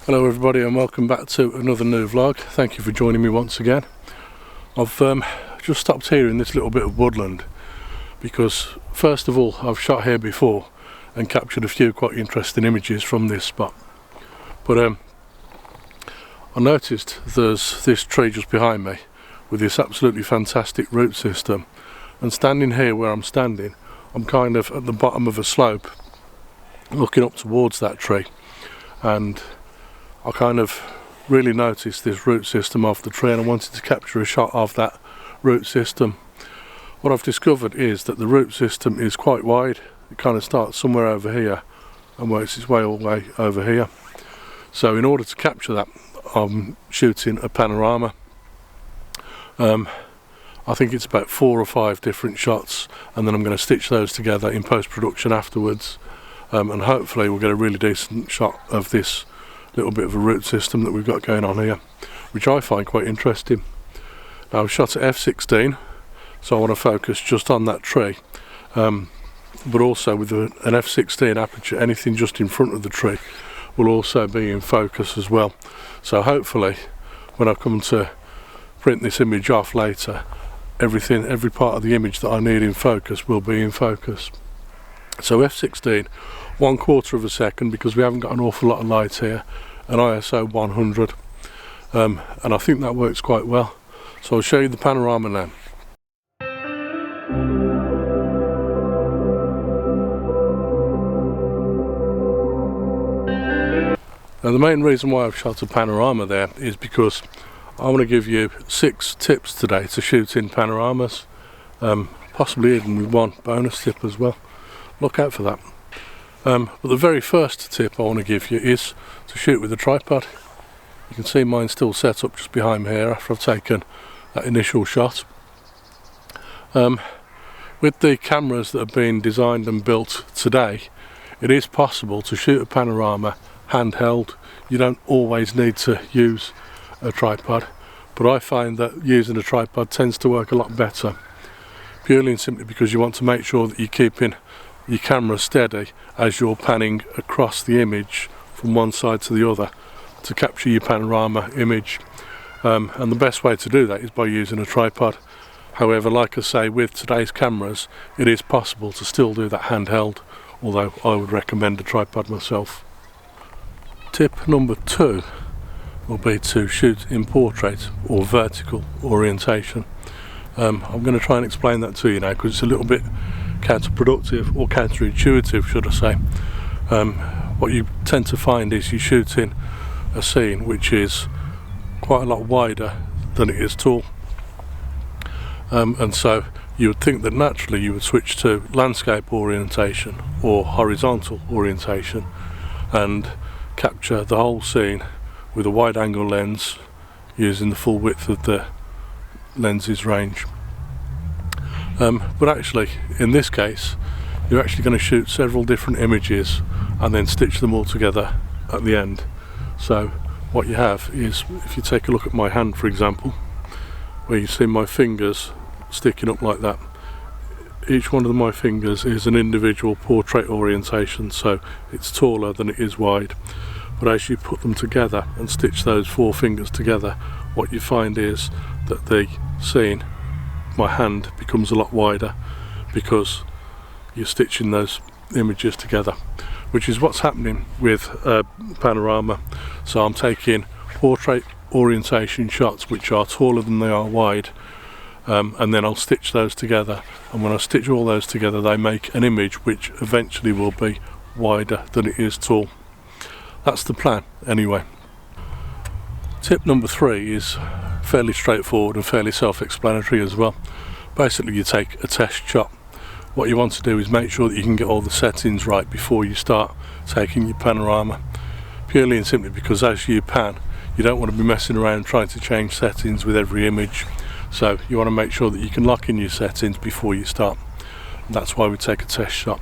Hello everybody and welcome back to another new vlog. Thank you for joining me once again. I've just stopped here in this little bit of woodland because first of all I've shot here before and captured a few quite interesting images from this spot. But I noticed there's this tree just behind me with this absolutely fantastic root system, and standing here where I'm standing, I'm kind of at the bottom of a slope looking up towards that tree, and I kind of really noticed this root system of the tree and I wanted to capture a shot of that root system. What I've discovered is that the root system is quite wide. It kind of starts somewhere over here and works its way all the way over here. So in order to capture that, I'm shooting a panorama. I think it's about 4 or 5 different shots, and then I'm going to stitch those together in post-production afterwards, and hopefully we'll get a really decent shot of this little bit of a root system that we've got going on here, which I find quite interesting. Now I've shot at f/16, so I want to focus just on that tree, but also with an f/16 aperture, anything just in front of the tree will also be in focus as well. So hopefully when I come to print this image off later, every part of the image that I need in focus will be in focus. So f/16, 1/4 of a second, because we haven't got an awful lot of light here, and ISO 100, and I think that works quite well. So I'll show you the panorama now. Now the main reason why I've shot a panorama there is because I want to give you 6 tips today to shoot in panoramas, possibly even with one bonus tip as well. Look out for that. But the very first tip I want to give you is to shoot with a tripod. You can see mine still set up just behind me here after I've taken that initial shot. With the cameras that have been designed and built today, it is possible to shoot a panorama handheld. You don't always need to use a tripod, but I find that using a tripod tends to work a lot better, purely and simply because you want to make sure that you're keeping your camera steady as you're panning across the image from one side to the other to capture your panorama image, and the best way to do that is by using a tripod. However, like I say, with today's cameras it is possible to still do that handheld, although I would recommend a tripod myself. Tip number 2 will be to shoot in portrait or vertical orientation. I'm going to try and explain that to you now because it's a little bit counterproductive, or counterintuitive should I say. What you tend to find is you're shooting a scene which is quite a lot wider than it is tall, and so you would think that naturally you would switch to landscape orientation or horizontal orientation and capture the whole scene with a wide angle lens using the full width of the lens's range. But actually in this case you're actually going to shoot several different images and then stitch them all together at the end. So what you have is, if you take a look at my hand for example, where you see my fingers sticking up like that, each one of my fingers is an individual portrait orientation, so it's taller than it is wide. But as you put them together and stitch those 4 fingers together, what you find is that the scene, my hand, becomes a lot wider because you're stitching those images together, which is what's happening with panorama. So I'm taking portrait orientation shots which are taller than they are wide, and then I'll stitch those together, and when I stitch all those together they make an image which eventually will be wider than it is tall. That's the plan anyway. Tip number 3 is fairly straightforward and fairly self-explanatory as well. Basically you take a test shot. What you want to do is make sure that you can get all the settings right before you start taking your panorama, purely and simply because as you pan you don't want to be messing around trying to change settings with every image. So you want to make sure that you can lock in your settings before you start, and that's why we take a test shot.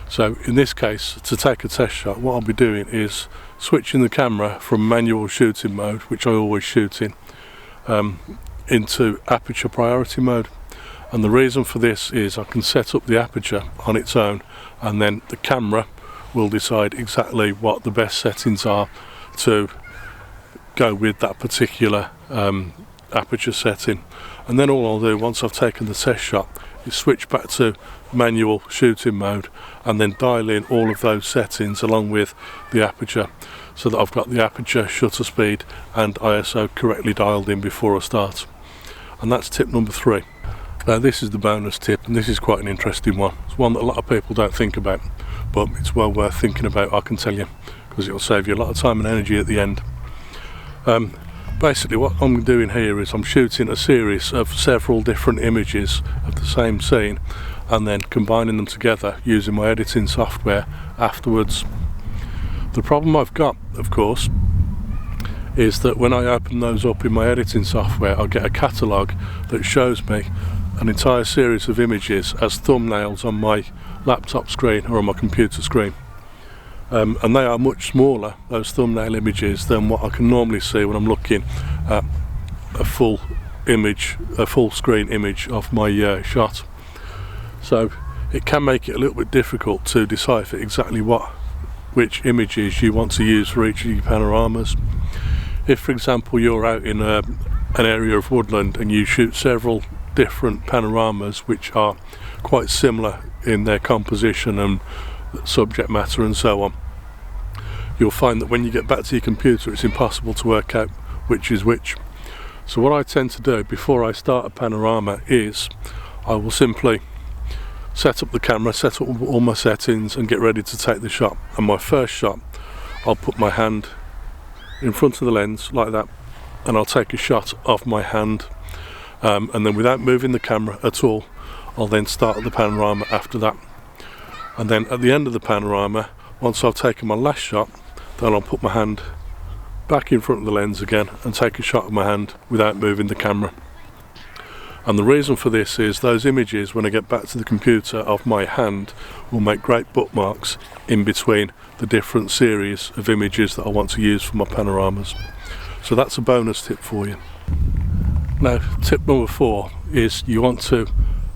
So in this case, to take a test shot, what I'll be doing is switching the camera from manual shooting mode, which I always shoot in, into aperture priority mode. And the reason for this is I can set up the aperture on its own, and then the camera will decide exactly what the best settings are to go with that particular aperture setting. And then all I'll do once I've taken the test shot is switch back to manual shooting mode and then dial in all of those settings along with the aperture, so that I've got the aperture, shutter speed and ISO correctly dialed in before I start. And that's tip number 3. Now this is the bonus tip, and this is quite an interesting one. It's one that a lot of people don't think about, but it's well worth thinking about, I can tell you, because it'll save you a lot of time and energy at the end. Basically what I'm doing here is I'm shooting a series of several different images of the same scene and then combining them together using my editing software afterwards. The problem I've got, of course, is that when I open those up in my editing software, I'll get a catalogue that shows me an entire series of images as thumbnails on my laptop screen or on my computer screen. And they are much smaller, those thumbnail images, than what I can normally see when I'm looking at a full image, a full screen image of my shot. So it can make it a little bit difficult to decipher exactly which images you want to use for each of your panoramas. If, for example, you're out in an area of woodland and you shoot several different panoramas which are quite similar in their composition and subject matter and so on, you'll find that when you get back to your computer it's impossible to work out which is which. So what I tend to do before I start a panorama is I will simply set up the camera, set up all my settings and get ready to take the shot. And my first shot, I'll put my hand in front of the lens like that and I'll take a shot of my hand, and then without moving the camera at all, I'll then start the panorama after that. And then at the end of the panorama, once I've taken my last shot, then I'll put my hand back in front of the lens again and take a shot of my hand without moving the camera. And the reason for this is those images, when I get back to the computer, of my hand will make great bookmarks in between the different series of images that I want to use for my panoramas. So that's a bonus tip for you. Now, tip number 4 is you want to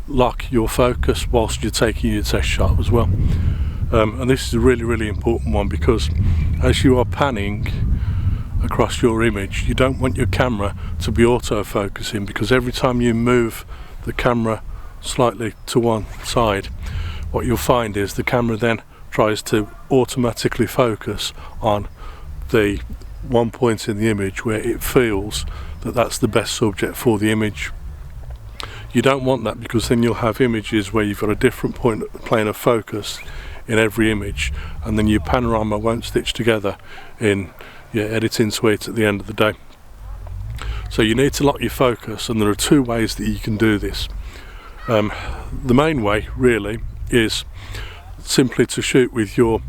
lock your focus whilst you're taking your test shot as well. And this is a really important one, because as you are panning across your image, you don't want your camera to be auto-focusing, because every time you move the camera slightly to one side, what you'll find is the camera then tries to automatically focus on the one point in the image where it feels that that's the best subject for the image. You don't want that, because then you'll have images where you've got a different plane of focus in every image, and then your panorama won't stitch together in your editing suite at the end of the day. So you need to lock your focus, and there are 2 ways that you can do this. The main way really is simply to shoot with your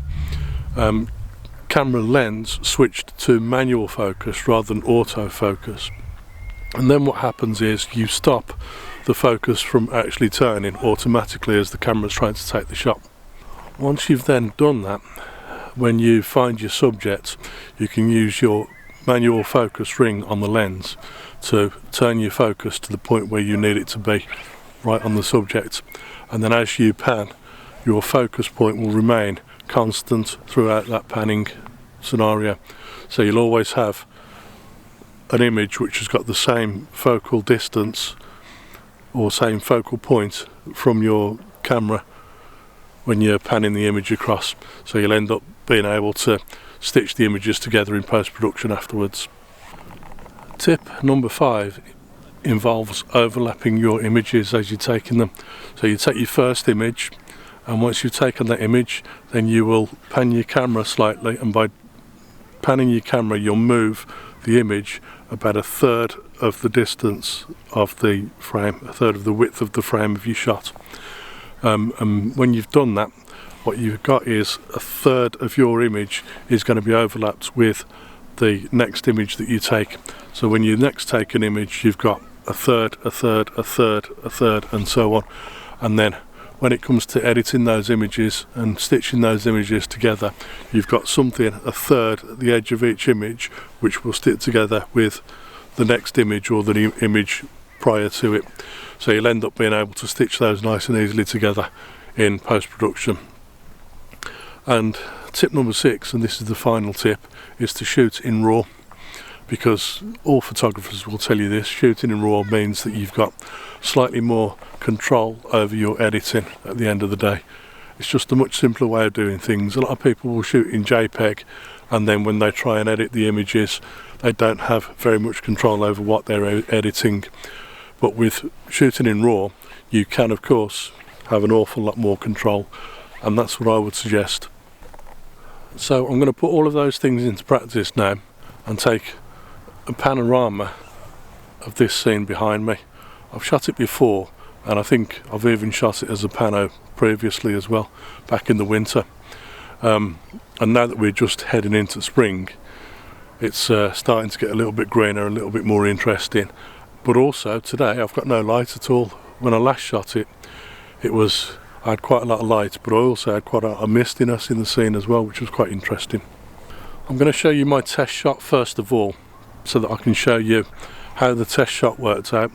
camera lens switched to manual focus rather than autofocus. And then what happens is you stop the focus from actually turning automatically as the camera's trying to take the shot. Once you've then done that, when you find your subject, you can use your manual focus ring on the lens to turn your focus to the point where you need it to be, right on the subject. And then as you pan, your focus point will remain constant throughout that panning scenario. So you'll always have an image which has got the same focal distance or same focal point from your camera when you're panning the image across. So you'll end up being able to stitch the images together in post-production afterwards. Tip number 5 involves overlapping your images as you're taking them. So you take your first image, and once you've taken that image, then you will pan your camera slightly, and by panning your camera you'll move the image about 1/3 of the distance of the frame, 1/3 of the width of the frame of your shot. And when you've done that, what you've got is 1/3 of your image is going to be overlapped with the next image that you take. So when you next take an image, you've got 1/3, 1/3, 1/3, 1/3, and so on. And then when it comes to editing those images and stitching those images together, you've got something 1/3 at the edge of each image which will stick together with the next image or the image prior to it. So you'll end up being able to stitch those nice and easily together in post-production. And tip number 6, and this is the final tip, is to shoot in RAW, because all photographers will tell you this: shooting in RAW means that you've got slightly more control over your editing at the end of the day. It's just a much simpler way of doing things. A lot of people will shoot in JPEG, and then when they try and edit the images, they don't have very much control over what they're editing. But with shooting in RAW, you can of course have an awful lot more control, and that's what I would suggest. So I'm going to put all of those things into practice now and take a panorama of this scene behind me. I've shot it before, and I think I've even shot it as a pano previously as well, back in the winter. And now that we're just heading into spring, it's starting to get a little bit greener, a little bit more interesting. But also today I've got no light at all. When I last shot it, I had quite a lot of light, but I also had quite a lot of mistiness in the scene as well, which was quite interesting. I'm going to show you my test shot first of all, so that I can show you how the test shot worked out,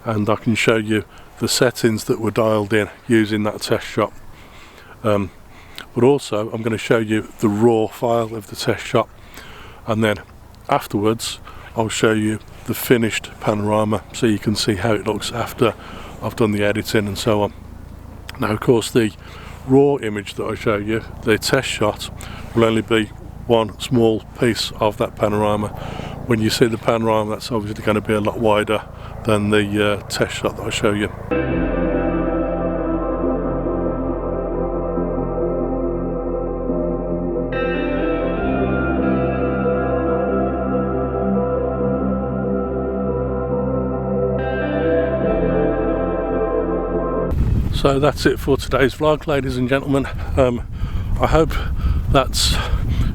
and I can show you the settings that were dialed in using that test shot. But also I'm going to show you the raw file of the test shot, and then afterwards I'll show you the finished panorama so you can see how it looks after I've done the editing and so on. Now of course the raw image that I show you, the test shot, will only be one small piece of that panorama. When you see the panorama, that's obviously going to be a lot wider than the test shot that I show you. So that's it for today's vlog, ladies and gentlemen. I hope that's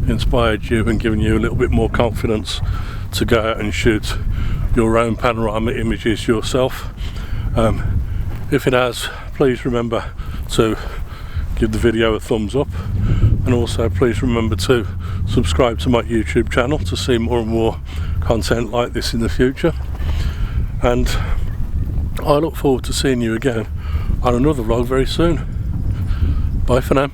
inspired you and given you a little bit more confidence to go out and shoot your own panorama images yourself. If it has, please remember to give the video a thumbs up, and also please remember to subscribe to my YouTube channel to see more and more content like this in the future. And I look forward to seeing you again on another vlog very soon. Bye for now.